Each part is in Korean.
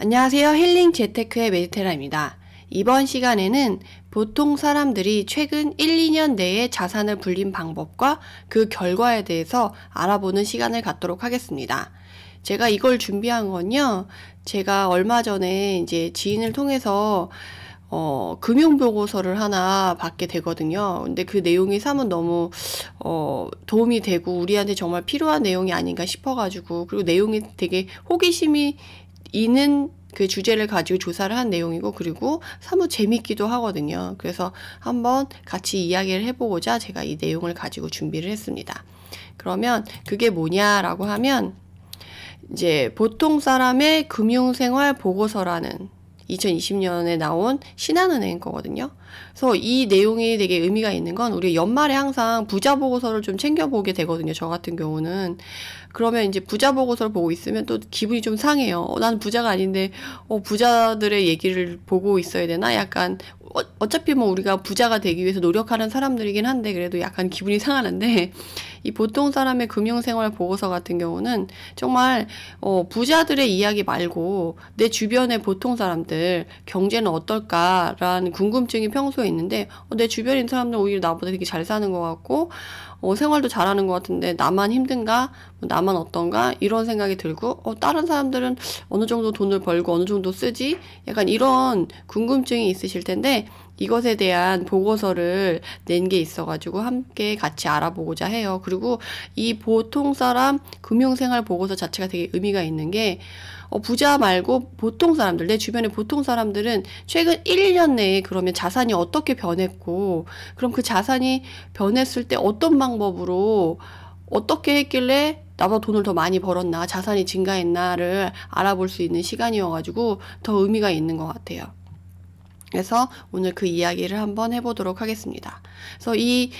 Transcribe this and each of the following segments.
안녕하세요. 힐링 재테크의 메디테라입니다. 이번 시간에는 보통 사람들이 최근 1, 2년 내에 자산을 불린 방법과 그 결과에 대해서 알아보는 시간을 갖도록 하겠습니다. 제가 이걸 준비한 건요, 제가 얼마 전에 이제 지인을 통해서 금융보고서를 하나 받게 되거든요. 근데 그 내용이 사뭇 너무, 도움이 되고 우리한테 정말 필요한 내용이 아닌가 싶어가지고, 그리고 내용이 되게 호기심이 있는 그 주제를 가지고 조사를 한 내용이고, 그리고 사뭇 재밌기도 하거든요. 그래서 한번 같이 이야기를 해보고자 제가 이 내용을 가지고 준비를 했습니다. 그러면 그게 뭐냐라고 하면, 이제 보통 사람의 금융생활 보고서라는 2020년에 나온 신한은행 거거든요. 그래서 이 내용이 되게 의미가 있는 건, 우리 연말에 항상 부자 보고서를 좀 챙겨보게 되거든요. 저 같은 경우는. 그러면 이제 부자 보고서를 보고 있으면 또 기분이 좀 상해요. 난 부자가 아닌데 부자들의 얘기를 보고 있어야 되나? 약간 어차피 뭐 우리가 부자가 되기 위해서 노력하는 사람들이긴 한데, 그래도 약간 기분이 상하는데, 이 보통 사람의 금융생활 보고서 같은 경우는 정말 부자들의 이야기 말고 내 주변의 보통 사람들 경제는 어떨까라는 궁금증이 평소에 있는데, 내 주변인 사람들 오히려 나보다 되게 잘 사는 것 같고 생활도 잘하는 것 같은데 나만 힘든가? 나만 어떤가? 이런 생각이 들고, 다른 사람들은 어느 정도 돈을 벌고 어느 정도 쓰지? 약간 이런 궁금증이 있으실 텐데, 이것에 대한 보고서를 낸 게 있어가지고 함께 같이 알아보고자 해요. 그리고 이 보통 사람 금융생활 보고서 자체가 되게 의미가 있는 게, 부자 말고 보통 사람들, 내 주변의 보통 사람들은 최근 1, 2년 내에 그러면 자산이 어떻게 변했고, 그럼 그 자산이 변했을 때 어떤 방법으로 어떻게 했길래 나보다 돈을 더 많이 벌었나, 자산이 증가했나를 알아볼 수 있는 시간이어가지고 더 의미가 있는 것 같아요. 그래서 오늘 그 이야기를 한번 해보도록 하겠습니다. 그래서 이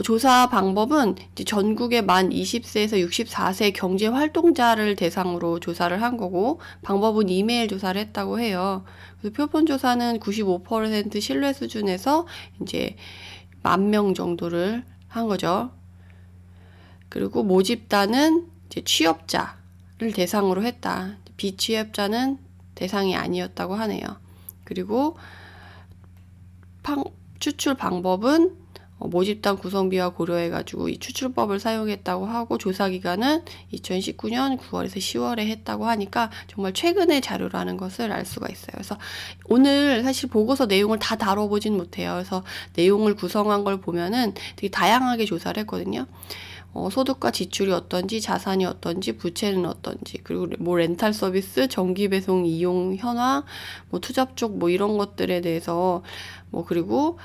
조사 방법은 이제 전국의 만 20세에서 64세 경제 활동자를 대상으로 조사를 한 거고, 방법은 이메일 조사를 했다고 해요. 그래서 표본 조사는 95% 신뢰 수준에서 이제 10,000명 정도를 한 거죠. 그리고 모집단은 이제 취업자를 대상으로 했다. 비취업자는 대상이 아니었다고 하네요. 그리고 추출 방법은 모집단 구성비와 고려해가지고 이 추출법을 사용했다고 하고, 조사기간은 2019년 9월에서 10월에 했다고 하니까 정말 최근의 자료라는 것을 알 수가 있어요. 그래서 오늘 사실 보고서 내용을 다 다뤄보진 못해요. 그래서 내용을 구성한 걸 보면은 되게 다양하게 조사를 했거든요. 소득과 지출이 어떤지, 자산이 어떤지, 부채는 어떤지, 그리고 뭐 렌탈 서비스, 정기 배송 이용 현황, 뭐 투잡 쪽 뭐 이런 것들에 대해서, 그리고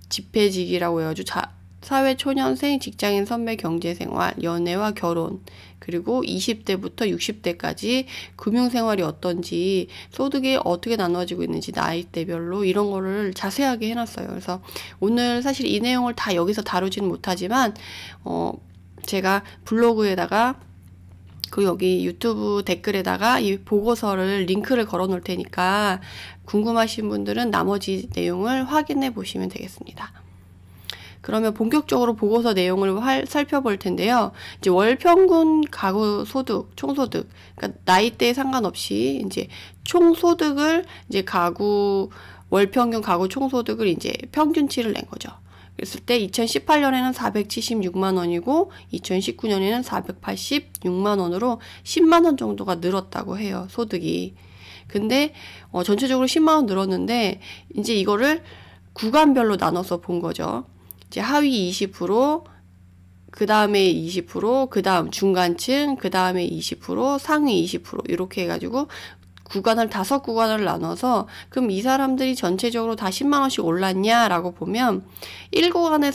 집회직이라고 해가지고 사회 초년생, 직장인 선배 경제생활, 연애와 결혼, 그리고 20대부터 60대까지 금융생활이 어떤지, 소득이 어떻게 나눠지고 있는지 나이대별로 이런 거를 자세하게 해놨어요. 그래서 오늘 사실 이 내용을 다 여기서 다루지는 못하지만 제가 블로그에다가, 그리고 여기 유튜브 댓글에다가 이 보고서를 링크를 걸어 놓을 테니까 궁금하신 분들은 나머지 내용을 확인해 보시면 되겠습니다. 그러면 본격적으로 보고서 내용을 살펴볼 텐데요. 이제 월 평균 가구 소득, 총소득, 그러니까 나이대에 상관없이 이제 총소득을 이제 월 평균 가구 총소득을 이제 평균치를 낸 거죠. 그랬을 때 2018년에는 476만 원이고 2019년에는 486만 원으로 10만 원 정도가 늘었다고 해요, 소득이. 근데 전체적으로 10만 원 늘었는데, 이제 이거를 구간별로 나눠서 본 거죠. 이제 하위 20%, 그 다음에 20%, 그 다음 중간층, 그 다음에 20%, 상위 20% 이렇게 해가지고 구간을 5구간을 나눠서, 그럼 이 사람들이 전체적으로 다 10만 원씩 올랐냐라고 보면 1구간의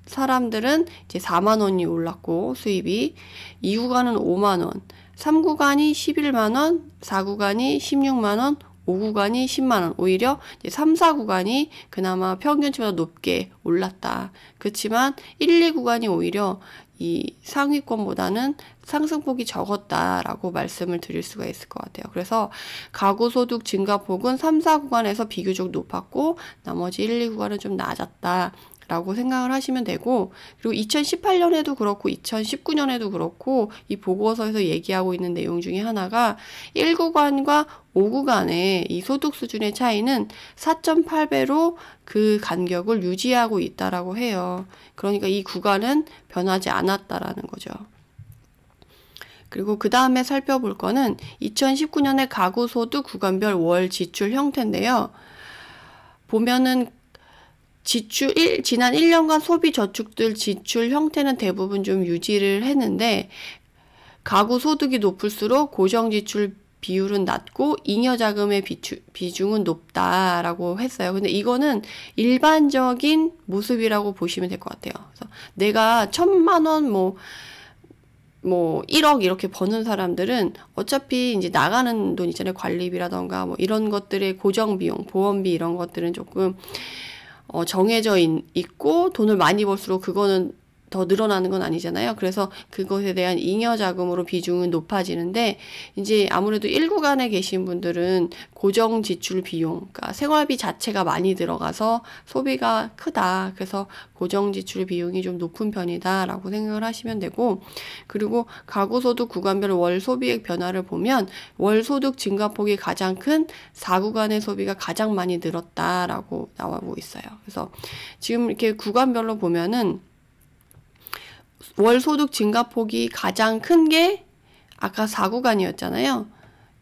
사람들은 이제 4만 원이 올랐고 수입이, 2구간은 5만 원, 3구간이 11만 원, 4구간이 16만 원, 5구간이 10만 원. 오히려 이제 3, 4구간이 그나마 평균치보다 높게 올랐다. 그렇지만 1, 2구간이 오히려 이 상위권보다는 상승폭이 적었다라고 말씀을 드릴 수가 있을 것 같아요. 그래서 가구소득 증가폭은 3, 4구간에서 비교적 높았고 나머지 1, 2구간은 좀 낮았다 라고 생각을 하시면 되고, 그리고 2018년에도 그렇고 2019년에도 그렇고 이 보고서에서 얘기하고 있는 내용 중에 하나가 1구간과 5구간의 이 소득 수준의 차이는 4.8배로 그 간격을 유지하고 있다라고 해요. 그러니까 이 구간은 변하지 않았다라는 거죠. 그리고 그 다음에 살펴볼 거는 2019년의 가구소득 구간별 월 지출 형태인데요. 보면은 지난 1년간 소비 저축들 지출 형태는 대부분 좀 유지를 했는데, 가구 소득이 높을수록 고정 지출 비율은 낮고 잉여 자금의 비중은 높다라고 했어요. 근데 이거는 일반적인 모습이라고 보시면 될 것 같아요. 그래서 내가 1,000만 원 뭐 1억 이렇게 버는 사람들은 어차피 이제 나가는 돈 있잖아요. 관리비라던가 뭐 이런 것들의 고정 비용, 보험비 이런 것들은 조금 정해져 있고 돈을 많이 벌수록 그거는 더 늘어나는 건 아니잖아요. 그래서 그것에 대한 잉여 자금으로 비중은 높아지는데, 이제 아무래도 1구간에 계신 분들은 고정 지출 비용, 그러니까 생활비 자체가 많이 들어가서 소비가 크다. 그래서 고정 지출 비용이 좀 높은 편이다라고 생각을 하시면 되고, 그리고 가구소득 구간별 월 소비액 변화를 보면 월 소득 증가폭이 가장 큰 4구간의 소비가 가장 많이 늘었다라고 나오고 있어요. 그래서 지금 이렇게 구간별로 보면은 월 소득 증가폭이 가장 큰 게 아까 4구간이었잖아요.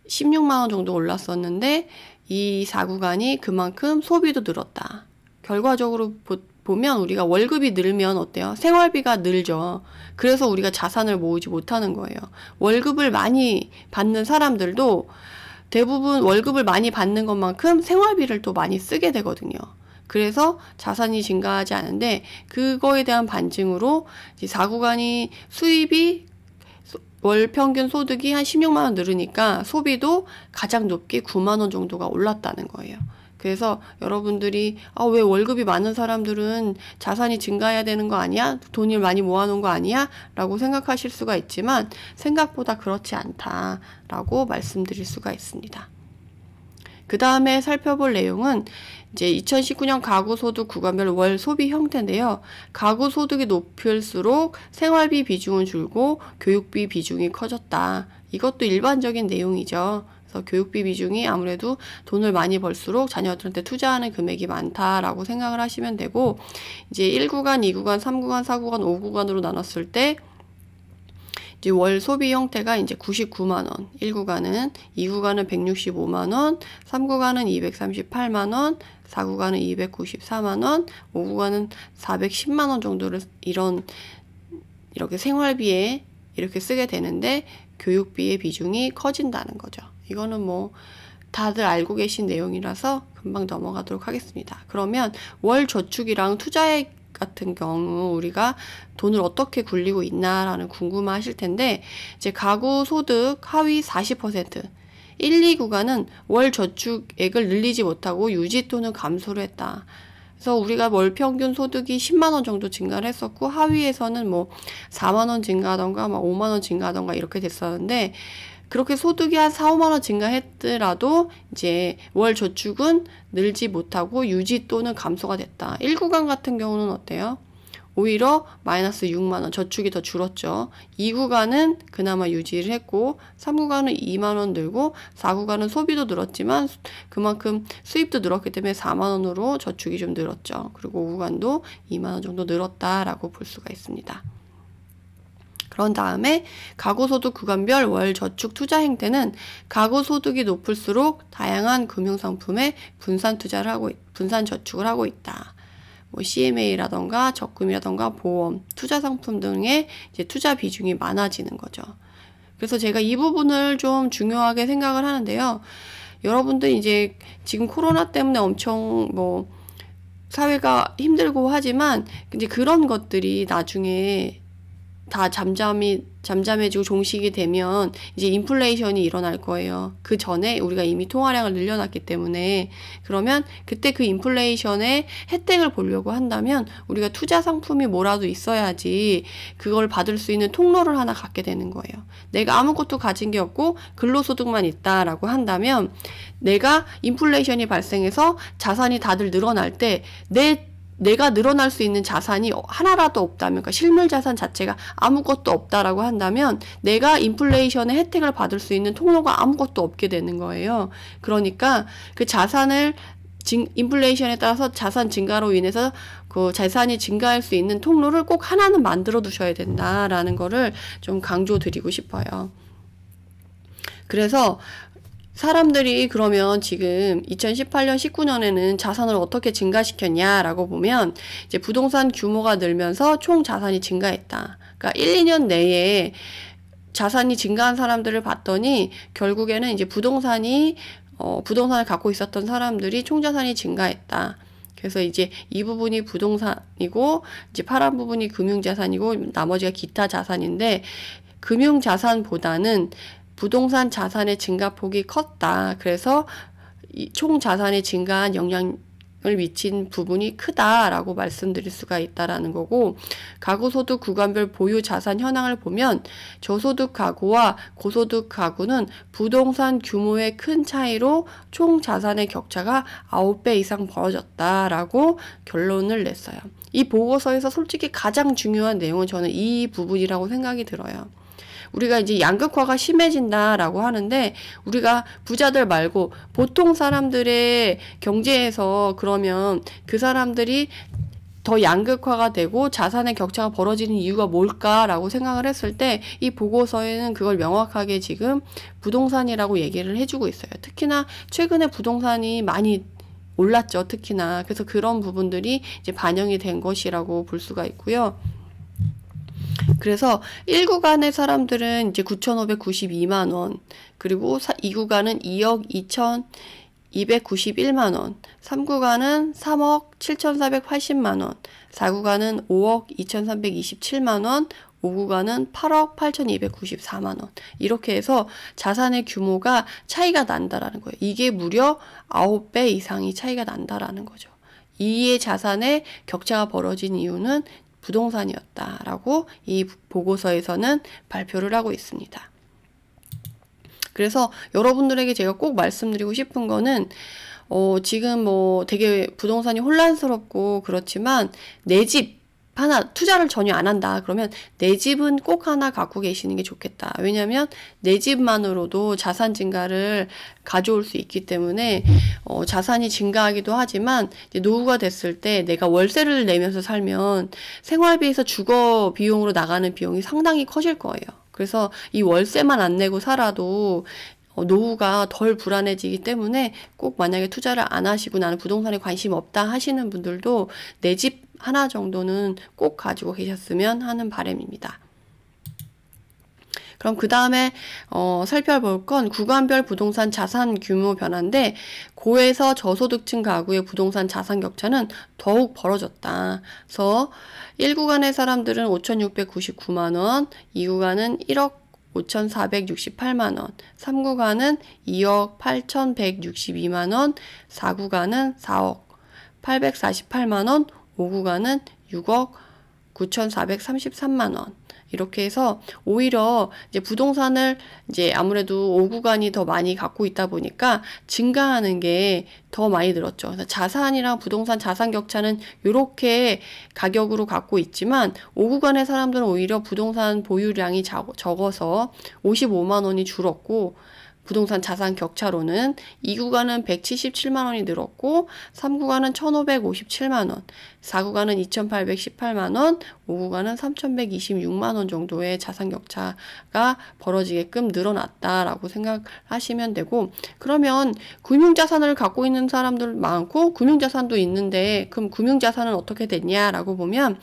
16만 원 정도 올랐었는데 이 4구간이 그만큼 소비도 늘었다. 결과적으로 보면 우리가 월급이 늘면 어때요? 생활비가 늘죠. 그래서 우리가 자산을 모으지 못하는 거예요. 월급을 많이 받는 사람들도 대부분 월급을 많이 받는 것만큼 생활비를 또 많이 쓰게 되거든요. 그래서 자산이 증가하지 않은데, 그거에 대한 반증으로 이제 4구간이 수입이 월 평균 소득이 한 16만 원 늘으니까 소비도 가장 높게 9만 원 정도가 올랐다는 거예요. 그래서 여러분들이 왜 월급이 많은 사람들은 자산이 증가해야 되는 거 아니야? 돈을 많이 모아놓은 거 아니야? 라고 생각하실 수가 있지만 생각보다 그렇지 않다라고 말씀드릴 수가 있습니다. 그 다음에 살펴볼 내용은 이제 2019년 가구소득 구간별 월 소비 형태인데요. 가구소득이 높을수록 생활비 비중은 줄고 교육비 비중이 커졌다. 이것도 일반적인 내용이죠. 그래서 교육비 비중이 아무래도 돈을 많이 벌수록 자녀들한테 투자하는 금액이 많다라고 생각을 하시면 되고, 이제 1구간, 2구간, 3구간, 4구간, 5구간으로 나눴을 때 이제 월 소비 형태가 이제 99만 원, 1구간은, 2구간은 165만 원, 3구간은 238만 원, 4구간은 294만 원, 5구간은 410만 원 정도를 이렇게 생활비에 이렇게 쓰게 되는데, 교육비의 비중이 커진다는 거죠. 이거는 뭐 다들 알고 계신 내용이라서 금방 넘어가도록 하겠습니다. 그러면 월 저축이랑 투자액 같은 경우 우리가 돈을 어떻게 굴리고 있나라는 궁금하실 텐데, 이제 가구 소득 하위 40%, 1, 2구간은 월 저축액을 늘리지 못하고 유지 또는 감소를 했다. 그래서 우리가 월 평균 소득이 10만 원 정도 증가를 했었고, 하위에서는 뭐 4만 원 증가하던가 5만 원 증가하던가 이렇게 됐었는데, 그렇게 소득이 한 4, 5만 원 증가했더라도 이제 월 저축은 늘지 못하고 유지 또는 감소가 됐다. 1구간 같은 경우는 어때요? 오히려 마이너스 6만 원, 저축이 더 줄었죠. 2구간은 그나마 유지를 했고, 3구간은 2만 원 늘고, 4구간은 소비도 늘었지만 그만큼 수입도 늘었기 때문에 4만 원으로 저축이 좀 늘었죠. 그리고 5구간도 2만 원 정도 늘었다라고 볼 수가 있습니다. 그런 다음에 가구소득 구간별 월 저축 투자 행태는 가구소득이 높을수록 다양한 금융상품에 분산 저축을 하고 있다. 뭐 CMA라던가 적금이라던가 보험, 투자 상품 등의 이제 투자 비중이 많아지는 거죠. 그래서 제가 이 부분을 좀 중요하게 생각을 하는데요. 여러분들 이제 지금 코로나 때문에 엄청 뭐 사회가 힘들고 하지만 이제 그런 것들이 나중에 다 잠잠해지고 종식이 되면 이제 인플레이션이 일어날 거예요. 그 전에 우리가 이미 통화량을 늘려놨기 때문에, 그러면 그때 그 인플레이션의 혜택을 보려고 한다면 우리가 투자 상품이 뭐라도 있어야지 그걸 받을 수 있는 통로를 하나 갖게 되는 거예요. 내가 아무것도 가진 게 없고 근로소득만 있다라고 한다면, 내가 인플레이션이 발생해서 자산이 다들 늘어날 때 내 내가 늘어날 수 있는 자산이 하나라도 없다면, 그러니까 실물 자산 자체가 아무것도 없다라고 한다면 내가 인플레이션의 혜택을 받을 수 있는 통로가 아무것도 없게 되는 거예요. 그러니까 그 자산을 인플레이션에 따라서 자산 증가로 인해서 그 자산이 증가할 수 있는 통로를 꼭 하나는 만들어 두셔야 된다라는 거를 좀 강조드리고 싶어요. 그래서 사람들이 그러면 지금 2018년, 19년에는 자산을 어떻게 증가시켰냐라고 보면 이제 부동산 규모가 늘면서 총 자산이 증가했다. 그러니까 1, 2년 내에 자산이 증가한 사람들을 봤더니 결국에는 이제 부동산을 갖고 있었던 사람들이 총 자산이 증가했다. 그래서 이제 이 부분이 부동산이고 이제 파란 부분이 금융자산이고 나머지가 기타 자산인데, 금융자산보다는 부동산 자산의 증가폭이 컸다. 그래서 총 자산의 증가한 영향을 미친 부분이 크다라고 말씀드릴 수가 있다라는 거고, 가구소득 구간별 보유 자산 현황을 보면 저소득 가구와 고소득 가구는 부동산 규모의 큰 차이로 총 자산의 격차가 9배 이상 벌어졌다라고 결론을 냈어요. 이 보고서에서 솔직히 가장 중요한 내용은 저는 이 부분이라고 생각이 들어요. 우리가 이제 양극화가 심해진다라고 하는데, 우리가 부자들 말고 보통 사람들의 경제에서 그러면 그 사람들이 더 양극화가 되고 자산의 격차가 벌어지는 이유가 뭘까라고 생각을 했을 때, 이 보고서에는 그걸 명확하게 지금 부동산이라고 얘기를 해주고 있어요. 특히나 최근에 부동산이 많이 올랐죠, 특히나. 그래서 그런 부분들이 이제 반영이 된 것이라고 볼 수가 있고요. 그래서 1구간의 사람들은 이제 9,592만 원, 그리고 2구간은 2억 2,291만 원, 3구간은 3억 7,480만 원, 4구간은 5억 2,327만 원, 5구간은 8억 8,294만 원. 이렇게 해서 자산의 규모가 차이가 난다라는 거예요. 이게 무려 9배 이상이 차이가 난다라는 거죠. 이의 자산의 격차가 벌어진 이유는 부동산이었다라고 이 보고서에서는 발표를 하고 있습니다. 그래서 여러분들에게 제가 꼭 말씀드리고 싶은 거는 지금 뭐 되게 부동산이 혼란스럽고 그렇지만 내 집 하나 투자를 전혀 안 한다 그러면 내 집은 꼭 하나 갖고 계시는 게 좋겠다. 왜냐하면 내 집만으로도 자산 증가를 가져올 수 있기 때문에 자산이 증가하기도 하지만 이제 노후가 됐을 때 내가 월세를 내면서 살면 생활비에서 주거 비용으로 나가는 비용이 상당히 커질 거예요. 그래서 이 월세만 안 내고 살아도 노후가 덜 불안해지기 때문에 꼭 만약에 투자를 안 하시고 나는 부동산에 관심 없다 하시는 분들도 내 집 하나 정도는 꼭 가지고 계셨으면 하는 바람입니다. 그럼 그 다음에 살펴볼 건 구간별 부동산 자산 규모 변화인데, 고에서 저소득층 가구의 부동산 자산 격차는 더욱 벌어졌다. 그래서 1구간의 사람들은 5,699만 원, 2구간은 1억 5,468만 원, 3구간은 2억 8,162만 원, 4구간은 4억 848만 원, 5구간은 6억 9,433만 원. 이렇게 해서 오히려 이제 부동산을 이제 아무래도 5구간이 더 많이 갖고 있다 보니까 증가하는 게 더 많이 늘었죠. 그래서 자산이랑 부동산 자산 격차는 이렇게 가격으로 갖고 있지만 5구간의 사람들은 오히려 부동산 보유량이 적어서 55만 원이 줄었고, 부동산 자산 격차로는 2구간은 177만 원이 늘었고, 3구간은 1,557만 원, 4구간은 2,818만 원, 5구간은 3,126만 원 정도의 자산 격차가 벌어지게끔 늘어났다라고 생각하시면 되고, 그러면 금융자산을 갖고 있는 사람들 많고 금융자산도 있는데 그럼 금융자산은 어떻게 됐냐라고 보면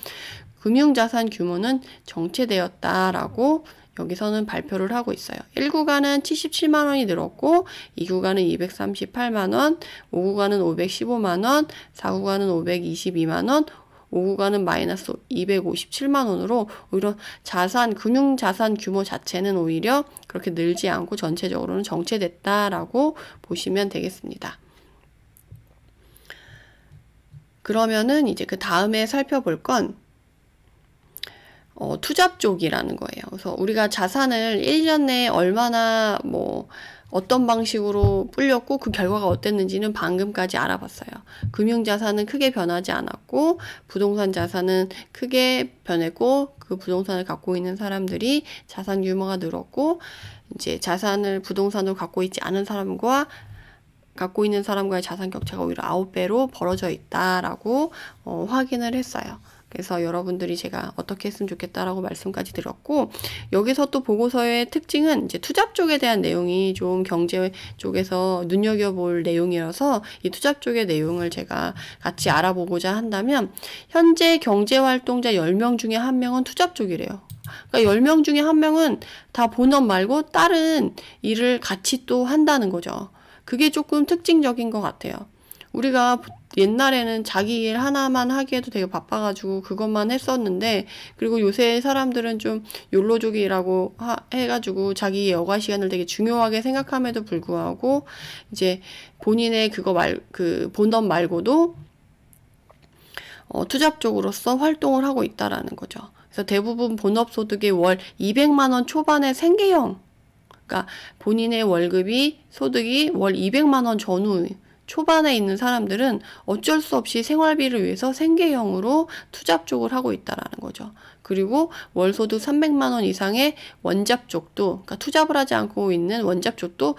금융자산 규모는 정체되었다라고 여기서는 발표를 하고 있어요. 1구간은 77만 원이 늘었고, 2구간은 238만 원, 5구간은 515만 원, 4구간은 522만 원, 5구간은 마이너스 257만 원으로 오히려 금융자산 규모 자체는 오히려 그렇게 늘지 않고 전체적으로는 정체됐다라고 보시면 되겠습니다. 그러면은 이제 그 다음에 살펴볼 건 투잡 쪽이라는 거예요. 그래서 우리가 자산을 1년 내에 얼마나 어떤 방식으로 불렸고 그 결과가 어땠는지는 방금까지 알아봤어요. 금융자산은 크게 변하지 않았고 부동산 자산은 크게 변했고 그 부동산을 갖고 있는 사람들이 자산 규모가 늘었고 이제 자산을 부동산으로 갖고 있지 않은 사람과 갖고 있는 사람과의 자산 격차가 오히려 9배로 벌어져 있다라고 확인을 했어요. 그래서 여러분들이 제가 어떻게 했으면 좋겠다라고 말씀까지 드렸고, 여기서 또 보고서의 특징은 이제 투잡 쪽에 대한 내용이 좀 경제 쪽에서 눈여겨볼 내용이라서 이 투잡 쪽의 내용을 제가 같이 알아보고자 한다면, 현재 경제활동자 10명 중에 1명은 투잡 쪽이래요. 그러니까 10명 중에 1명은 다 본업 말고 다른 일을 같이 또 한다는 거죠. 그게 조금 특징적인 것 같아요. 우리가 옛날에는 자기 일 하나만 하기에도 되게 바빠가지고 그것만 했었는데, 그리고 요새 사람들은 좀 욜로족이라고 해가지고 자기 여가 시간을 되게 중요하게 생각함에도 불구하고 이제 본인의 그 본업 말고도 투잡적으로서 활동을 하고 있다라는 거죠. 그래서 대부분 본업 소득이 월 200만 원 초반의 생계형, 그러니까 본인의 월급이 소득이 월 200만 원 전후 초반에 있는 사람들은 어쩔 수 없이 생활비를 위해서 생계형으로 투잡 쪽을 하고 있다라는 거죠. 그리고 월소득 300만 원 이상의 원잡 쪽도, 그러니까 투잡을 하지 않고 있는 원잡 쪽도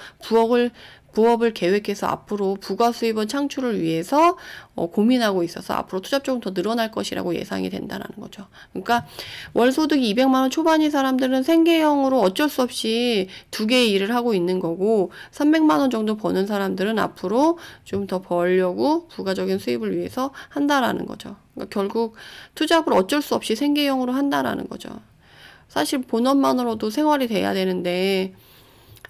부업을 계획해서 앞으로 부가 수입원 창출을 위해서 고민하고 있어서 앞으로 투잡 쪽은 더 늘어날 것이라고 예상이 된다는 거죠. 그러니까 월 소득이 200만 원 초반인 사람들은 생계형으로 어쩔 수 없이 2개의 일을 하고 있는 거고, 300만 원 정도 버는 사람들은 앞으로 좀 더 벌려고 부가적인 수입을 위해서 한다라는 거죠. 그러니까 결국 투잡을 어쩔 수 없이 생계형으로 한다라는 거죠. 사실 본업만으로도 생활이 돼야 되는데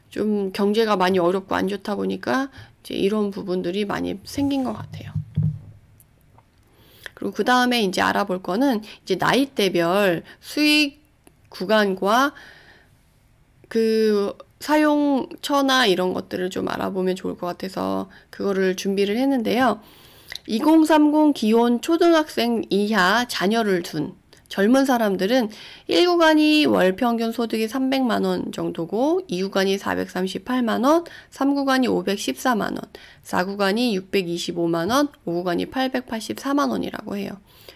좀 경제가 많이 어렵고 안 좋다 보니까 이제 이런 부분들이 많이 생긴 것 같아요. 그리고 그 다음에 이제 알아볼 거는 이제 나이대별 수익 구간과 그 사용처나 이런 것들을 좀 알아보면 좋을 것 같아서 그거를 준비를 했는데요. 2030 기혼 초등학생 이하 자녀를 둔 젊은 사람들은 1구간이 월 평균 소득이 300만 원 정도고, 2구간이 438만 원, 3구간이 514만 원, 4구간이 625만 원, 5구간이 884만 원이라고 해요.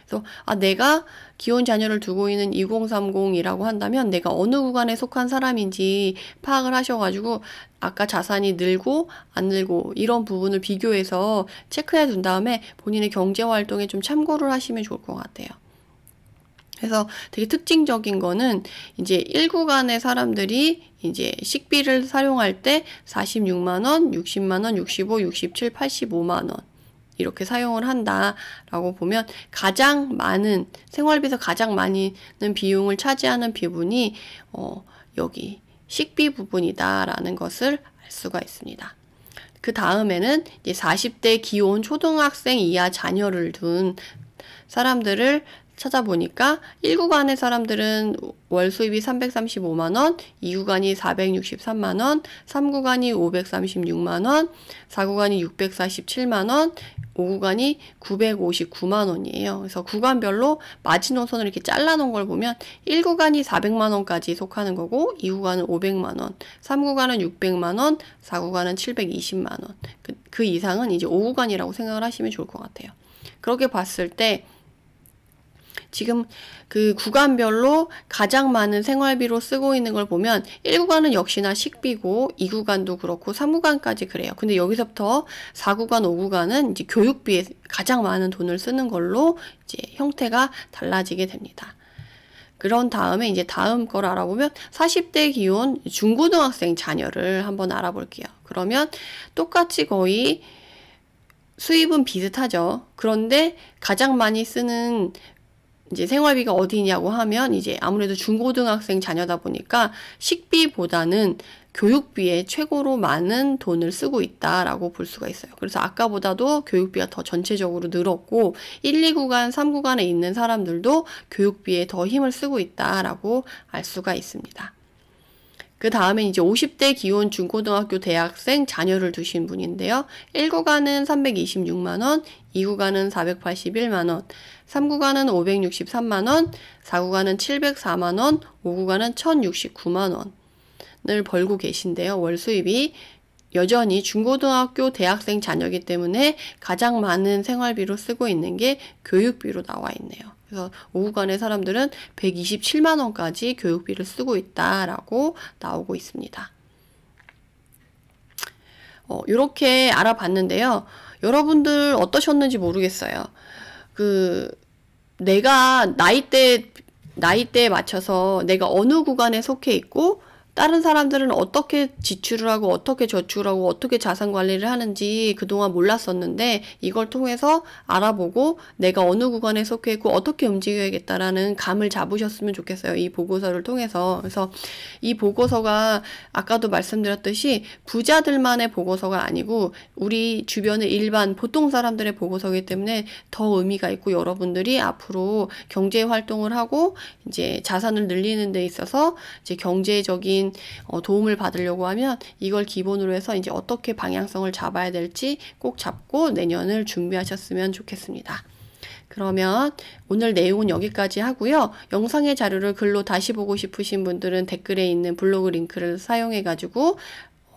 그래서 내가 기혼 자녀를 두고 있는 2030이라고 한다면 내가 어느 구간에 속한 사람인지 파악을 하셔가지고 아까 자산이 늘고 안 늘고 이런 부분을 비교해서 체크해 둔 다음에 본인의 경제활동에 좀 참고를 하시면 좋을 것 같아요. 그래서 되게 특징적인 거는 이제 1구간의 사람들이 이제 식비를 사용할 때 46만 원, 60만 원, 65, 67, 85만 원 이렇게 사용을 한다라고 보면 가장 많은 생활비에서 가장 많은 비용을 차지하는 부분이 여기 식비 부분이다라는 것을 알 수가 있습니다. 그 다음에는 이제 40대 기혼 초등학생 이하 자녀를 둔 사람들을 찾아보니까 1구간의 사람들은 월 수입이 335만원, 2구간이 463만원, 3구간이 536만원, 4구간이 647만원, 5구간이 959만원이에요. 그래서 구간별로 마지노선을 이렇게 잘라놓은 걸 보면 1구간이 400만원까지 속하는 거고, 2구간은 500만원, 3구간은 600만원, 4구간은 720만원. 그 이상은 이제 5구간이라고 생각을 하시면 좋을 것 같아요. 그렇게 봤을 때 지금 그 구간별로 가장 많은 생활비로 쓰고 있는 걸 보면 1구간은 역시나 식비고 2구간도 그렇고 3구간까지 그래요. 근데 여기서부터 4구간, 5구간은 이제 교육비에 가장 많은 돈을 쓰는 걸로 이제 형태가 달라지게 됩니다. 그런 다음에 이제 다음 걸 알아보면 40대 기혼 중고등학생 자녀를 한번 알아볼게요. 그러면 똑같이 거의 수입은 비슷하죠. 그런데 가장 많이 쓰는 이제 생활비가 어디냐고 하면 이제 아무래도 중고등학생 자녀다 보니까 식비보다는 교육비에 최고로 많은 돈을 쓰고 있다라고 볼 수가 있어요. 그래서 아까보다도 교육비가 더 전체적으로 늘었고 1, 2구간, 3구간에 있는 사람들도 교육비에 더 힘을 쓰고 있다라고 알 수가 있습니다. 그 다음에 이제 50대 기혼 중고등학교 대학생 자녀를 두신 분인데요. 1구간은 326만원, 2구간은 481만원, 3구간은 563만원, 4구간은 704만원, 5구간은 1069만원. 원을 벌고 계신데요. 월 수입이 여전히 중고등학교 대학생 자녀이기 때문에 가장 많은 생활비로 쓰고 있는 게 교육비로 나와 있네요. 그래서 오후간의 사람들은 127만 원까지 교육비를 쓰고 있다라고 나오고 있습니다. 이렇게 알아봤는데요. 여러분들 어떠셨는지 모르겠어요. 내가 나이대에 맞춰서 내가 어느 구간에 속해 있고 다른 사람들은 어떻게 지출을 하고 어떻게 저축을 하고 어떻게 자산 관리를 하는지 그동안 몰랐었는데 이걸 통해서 알아보고 내가 어느 구간에 속해 있고 어떻게 움직여야겠다라는 감을 잡으셨으면 좋겠어요. 이 보고서를 통해서. 그래서 이 보고서가 아까도 말씀드렸듯이 부자들만의 보고서가 아니고 우리 주변의 일반 보통 사람들의 보고서이기 때문에 더 의미가 있고 여러분들이 앞으로 경제 활동을 하고 이제 자산을 늘리는 데 있어서 이제 경제적인 도움을 받으려고 하면 이걸 기본으로 해서 이제 어떻게 방향성을 잡아야 될지 꼭 잡고 내년을 준비하셨으면 좋겠습니다. 그러면 오늘 내용은 여기까지 하고요. 영상의 자료를 글로 다시 보고 싶으신 분들은 댓글에 있는 블로그 링크를 사용해 가지고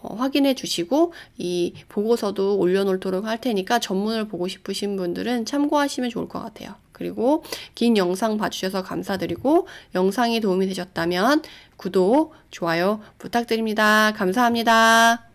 확인해 주시고 이 보고서도 올려놓도록 할 테니까 전문을 보고 싶으신 분들은 참고하시면 좋을 것 같아요. 그리고 긴 영상 봐주셔서 감사드리고 영상이 도움이 되셨다면 구독, 좋아요 부탁드립니다. 감사합니다.